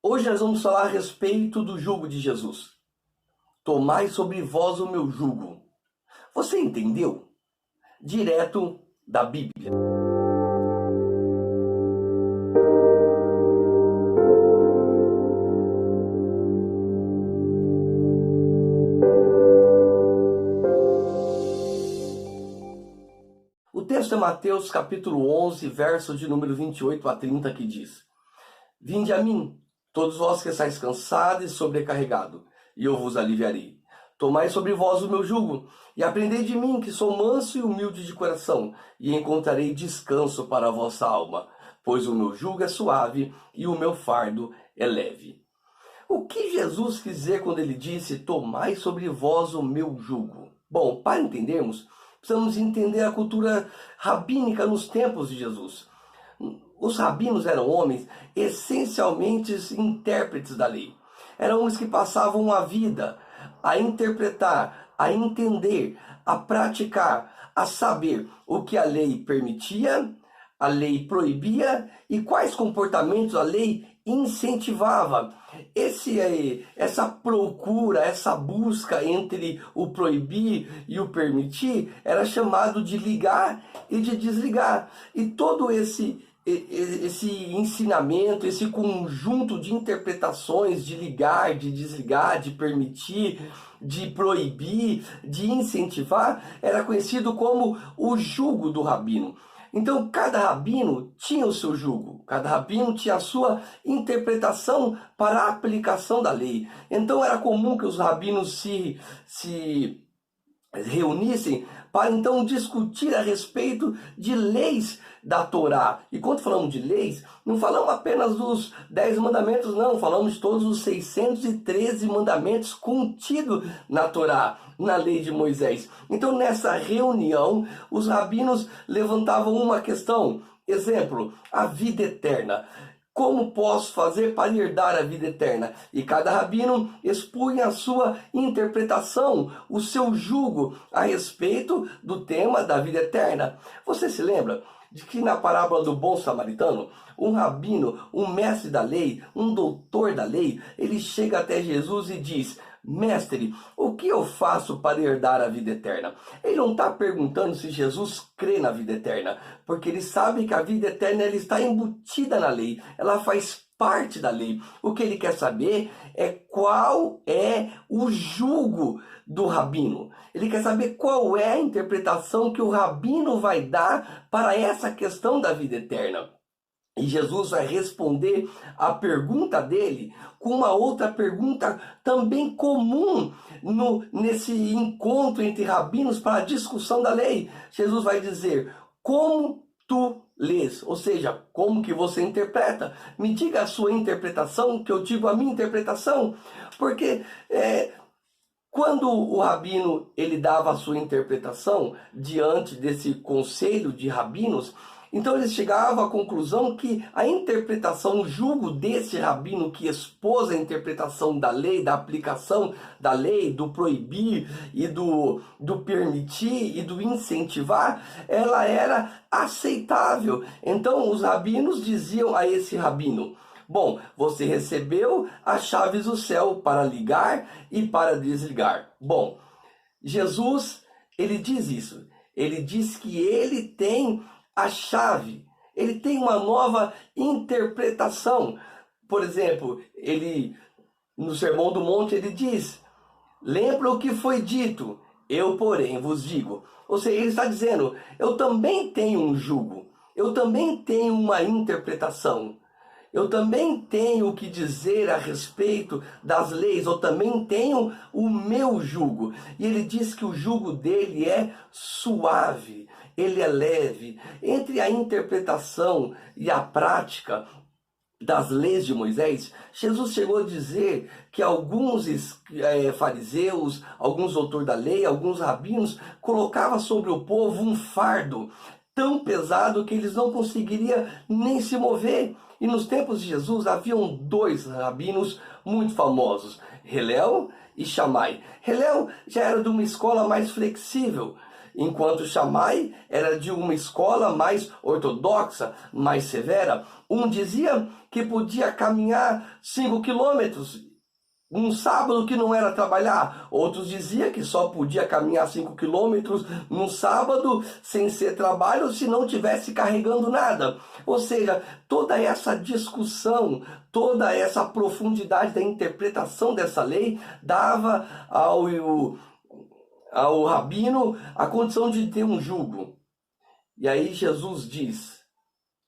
Hoje nós vamos falar a respeito do jugo de Jesus. Tomai sobre vós o meu jugo. Você entendeu? Direto da Bíblia. O texto é Mateus capítulo 11, versos de número 28 a 30, que diz: Vinde a mim, todos vós que estáis cansados e sobrecarregados, e eu vos aliviarei. Tomai sobre vós o meu jugo, e aprendei de mim, que sou manso e humilde de coração, e encontrarei descanso para a vossa alma, pois o meu jugo é suave e o meu fardo é leve. O que Jesus quis dizer quando ele disse, tomai sobre vós o meu jugo? Bom, para entendermos, precisamos entender a cultura rabínica nos tempos de Jesus. Os rabinos eram homens essencialmente intérpretes da lei. Eram homens que passavam a vida a interpretar, a entender, a praticar, a saber o que a lei permitia, a lei proibia e quais comportamentos a lei incentivava. Essa procura, essa busca entre o proibir e o permitir era chamado de ligar e de desligar. E todo esse ensinamento, esse conjunto de interpretações de ligar, de desligar, de permitir, de proibir, de incentivar, era conhecido como o jugo do rabino. Então, cada rabino tinha o seu jugo, cada rabino tinha a sua interpretação para a aplicação da lei. Então, era comum que os rabinos se reunissem para então discutir a respeito de leis da Torá. E quando falamos de leis, não falamos apenas dos 10 mandamentos, não. Falamos de todos os 613 mandamentos contidos na Torá, na lei de Moisés. Então, nessa reunião, os rabinos levantavam uma questão. Exemplo, a vida eterna. Como posso fazer para herdar a vida eterna? E cada rabino expunha a sua interpretação, o seu jugo a respeito do tema da vida eterna. Você se lembra de que na parábola do bom samaritano, um rabino, um mestre da lei, um doutor da lei, ele chega até Jesus e diz: Mestre, o que eu faço para herdar a vida eterna? Ele não está perguntando se Jesus crê na vida eterna, porque ele sabe que a vida eterna ela está embutida na lei, ela faz parte da lei. O que ele quer saber é qual é o jugo do rabino. Ele quer saber qual é a interpretação que o rabino vai dar para essa questão da vida eterna. E Jesus vai responder a pergunta dele com uma outra pergunta também comum nesse encontro entre rabinos para a discussão da lei. Jesus vai dizer, como tu lês? Ou seja, como que você interpreta? Me diga a sua interpretação, que eu digo a minha interpretação. Porque quando o rabino ele dava a sua interpretação diante desse conselho de rabinos, então eles chegavam à conclusão que a interpretação, o jugo desse rabino que expôs a interpretação da lei, da aplicação da lei, do proibir e do permitir e do incentivar, ela era aceitável. Então os rabinos diziam a esse rabino: bom, você recebeu as chaves do céu para ligar e para desligar. Bom, Jesus, ele diz isso. Ele diz que ele tem a chave, ele tem uma nova interpretação. Por exemplo, no Sermão do Monte, ele diz, lembra o que foi dito, eu porém vos digo. Ou seja, ele está dizendo, eu também tenho um jugo, eu também tenho uma interpretação. Eu também tenho o que dizer a respeito das leis, eu também tenho o meu jugo. E ele diz que o jugo dele é suave, ele é leve. Entre a interpretação e a prática das leis de Moisés, Jesus chegou a dizer que alguns fariseus, alguns doutores da lei, alguns rabinos, colocavam sobre o povo um fardo tão pesado que eles não conseguiriam nem se mover. E nos tempos de Jesus haviam dois rabinos muito famosos, Hilel e Shammai. Hilel já era de uma escola mais flexível enquanto Shammai era de uma escola mais ortodoxa, mais severa. Um dizia que podia caminhar 5 quilômetros num sábado que não era trabalhar. Outros diziam que só podia caminhar 5 quilômetros num sábado sem ser trabalho se não tivesse carregando nada. Ou seja, toda essa discussão, toda essa profundidade da interpretação dessa lei dava ao rabino a condição de ter um jugo. E aí Jesus diz: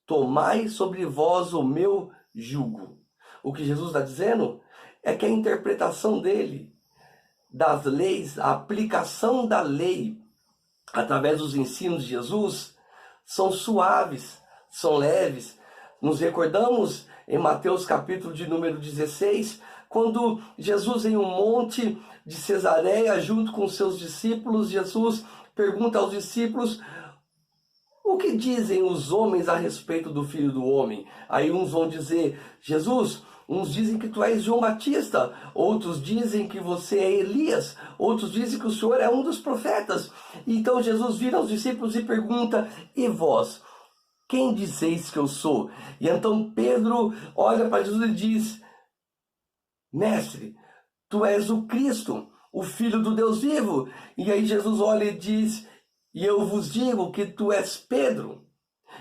tomai sobre vós o meu jugo. O que Jesus está dizendo é que a interpretação dele das leis, a aplicação da lei através dos ensinos de Jesus são suaves, são leves. Nos recordamos em Mateus capítulo de número 16, quando Jesus em um monte de Cesareia, junto com seus discípulos, Jesus pergunta aos discípulos: o que dizem os homens a respeito do Filho do Homem? Aí uns vão dizer: Jesus, uns dizem que tu és João Batista, outros dizem que você é Elias, outros dizem que o Senhor é um dos profetas. Então Jesus vira aos discípulos e pergunta: e vós, quem dizeis que eu sou? E então Pedro olha para Jesus e diz: mestre, tu és o Cristo, o Filho do Deus vivo. E aí Jesus olha e diz: e eu vos digo que tu és Pedro,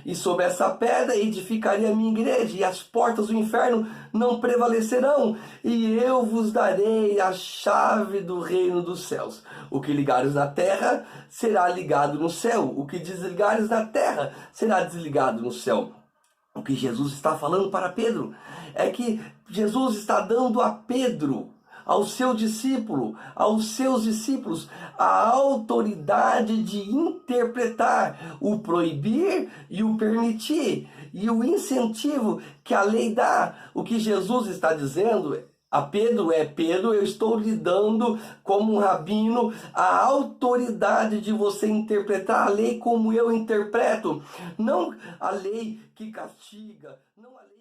e sobre essa pedra edificarei a minha igreja, e as portas do inferno não prevalecerão, e eu vos darei a chave do reino dos céus. O que ligares na terra será ligado no céu, o que desligares na terra será desligado no céu. O que Jesus está falando para Pedro é que Jesus está dando a Pedro, ao seu discípulo, aos seus discípulos, a autoridade de interpretar o proibir e o permitir, e o incentivo que a lei dá. O que Jesus está dizendo a Pedro é: Pedro, eu estou lhe dando como um rabino a autoridade de você interpretar a lei como eu interpreto, não a lei que castiga, não a lei